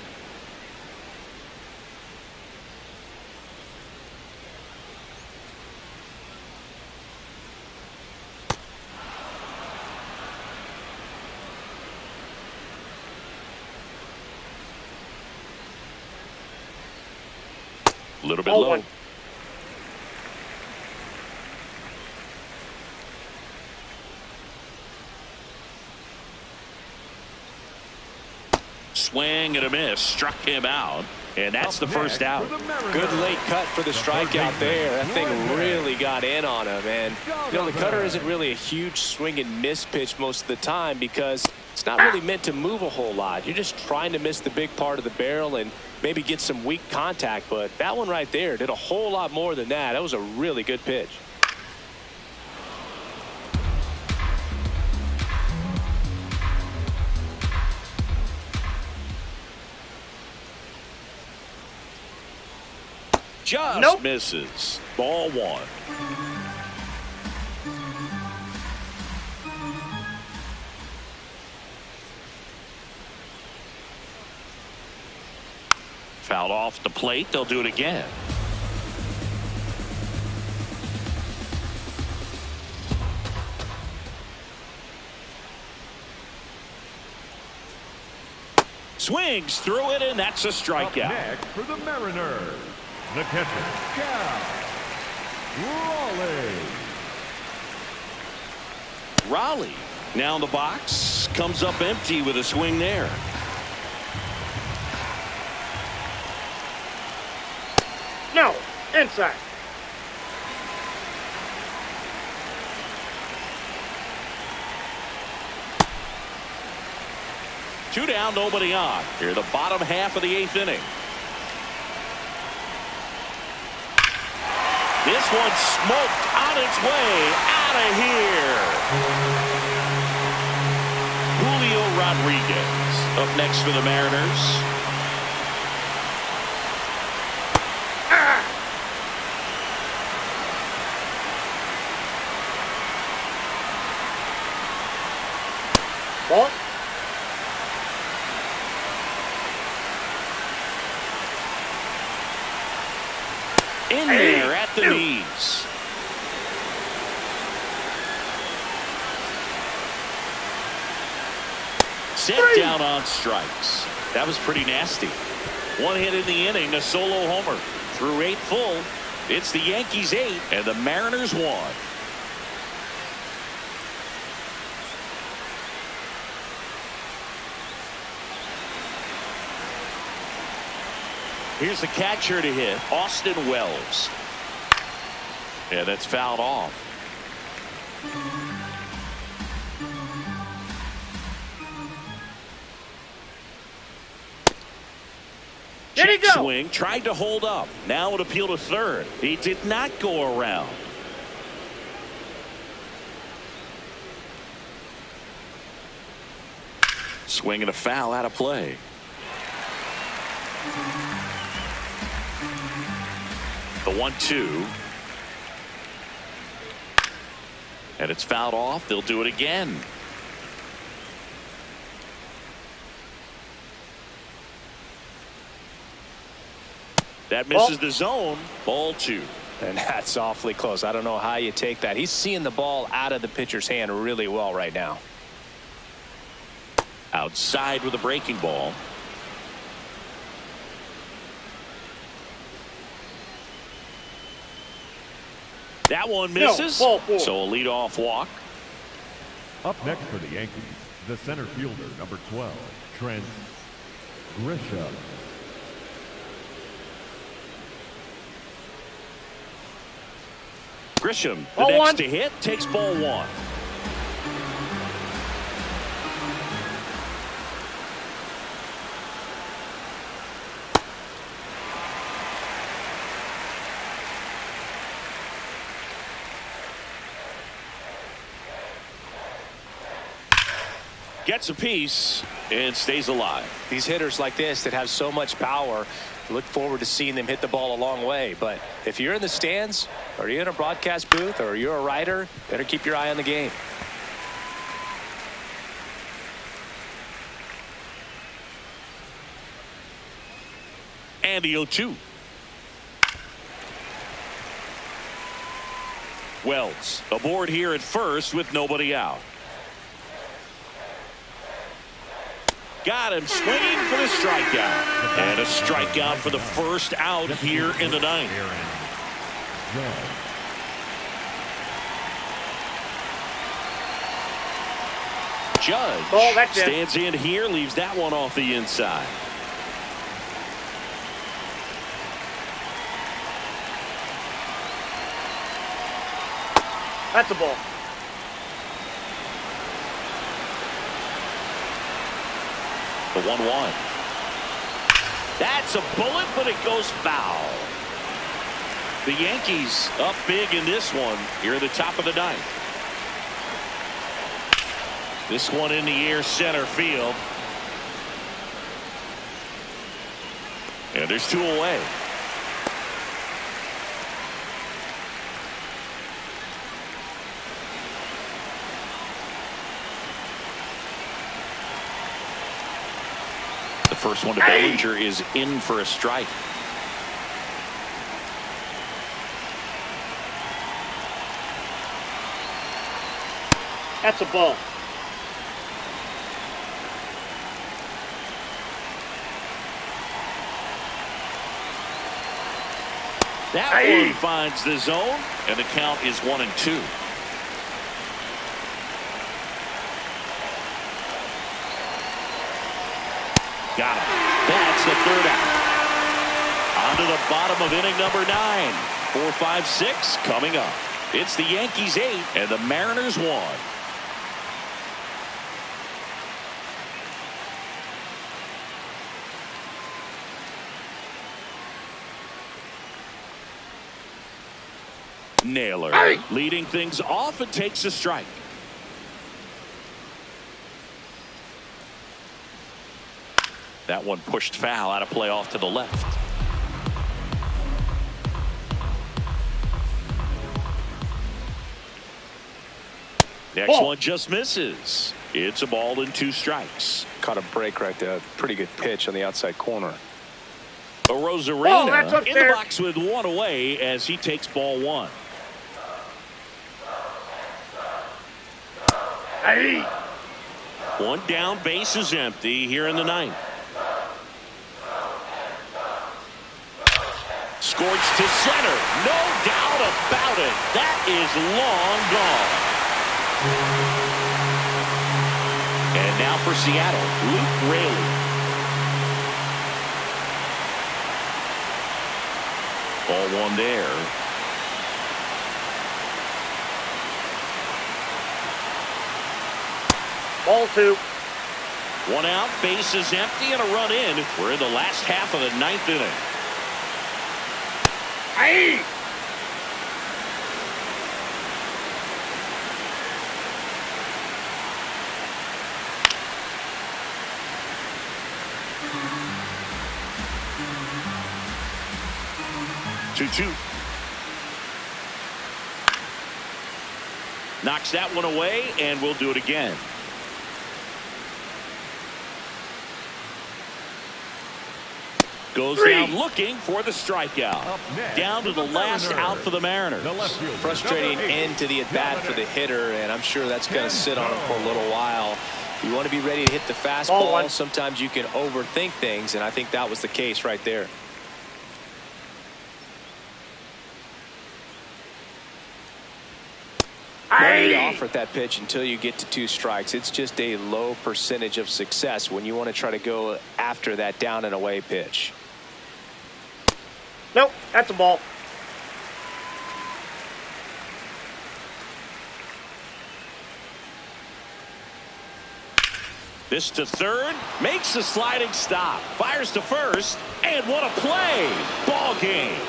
A little bit low. 1. swing and a miss. Struck him out. And that's the first out. Good late cut for the strikeout there. That thing really got in on him. And, you know, the cutter isn't really a huge swing and miss pitch most of the time because it's not really meant to move a whole lot. You're just trying to miss the big part of the barrel and maybe get some weak contact. But that one right there did a whole lot more than that. That was a really good pitch. Just misses. Ball one. Fouled off the plate. They'll do it again. Swings through it, and that's a strikeout. Up next for the Mariners, the catcher, Cal Raleigh. Raleigh now in the box, comes up empty with a swing there. No, inside. Two down, nobody on. Here, the bottom half of the 8th inning. This one smoked on its way out of here. Julio Rodriguez up next for the Mariners. Ball. In there at the knees. Set down on strikes. That was pretty nasty. One hit in the inning, a solo homer. Through 8 full, it's the Yankees 8 and the Mariners 1. Here's the catcher to hit, Austin Wells. Yeah, that's fouled off. There you go. Swing, tried to hold up. Now it appeal to third. He did not go around. Swing and a foul out of play. The 1-2. And it's fouled off. They'll do it again. That misses the zone. Ball 2. And that's awfully close. I don't know how you take that. He's seeing the ball out of the pitcher's hand really well right now. Outside with a breaking ball. That one misses. No, ball 4. So a leadoff walk. Up next for the Yankees, the center fielder, number 12, Trent Grisham. Grisham, the Ball next 1. to hit, takes ball 1. Gets a piece and stays alive. These hitters like this that have so much power, look forward to seeing them hit the ball a long way. But if you're in the stands or you're in a broadcast booth or you're a writer, better keep your eye on the game. And the 0-2. Wells aboard here at first with nobody out. Got him swinging for the strikeout. And a strikeout for the first out here in the 9th. Judge Ball, that's it. stands in here, leaves that one off the inside. That's a ball. The 1-1. That's a bullet, but it goes foul. The Yankees up big in this one here at the top of the ninth. This one in the air, center field. And there's 2 away. The first one to Bellinger is in for a strike. That's a ball. That one finds the zone, and the count is 1-2. Got him. That's the 3rd out. On to the bottom of inning number 9. 4, 5, 6 coming up. It's the Yankees 8 and the Mariners 1. Naylor leading things off and takes a strike. That one pushed foul, out of play off to the left. Next one just misses. It's a ball and 2 strikes. Caught a break right there. Pretty good pitch on the outside corner. Rosarina in the box with 1 away as he takes ball 1. One down, base is empty here in the 9th. Scorched to center. No doubt about it. That is long gone. And now for Seattle, Luke Raley. Ball 1 there. Ball 2. 1 out, base is empty, and a run in. We're in the last half of the 9th inning. 2-2. Knocks that one away, and we'll do it again. Goes down looking for the strikeout. Down to the last out for the Mariners. Frustrating end to the at-bat for the hitter, and I'm sure that's going to sit on him for a little while. You want to be ready to hit the fastball. Sometimes you can overthink things, and I think that was the case right there. Don't offer at that pitch until you get to 2 strikes. It's just a low percentage of success when you want to try to go after that down and away pitch. Nope, that's a ball. This to third, makes the sliding stop, fires to first, and what a play! Ball game.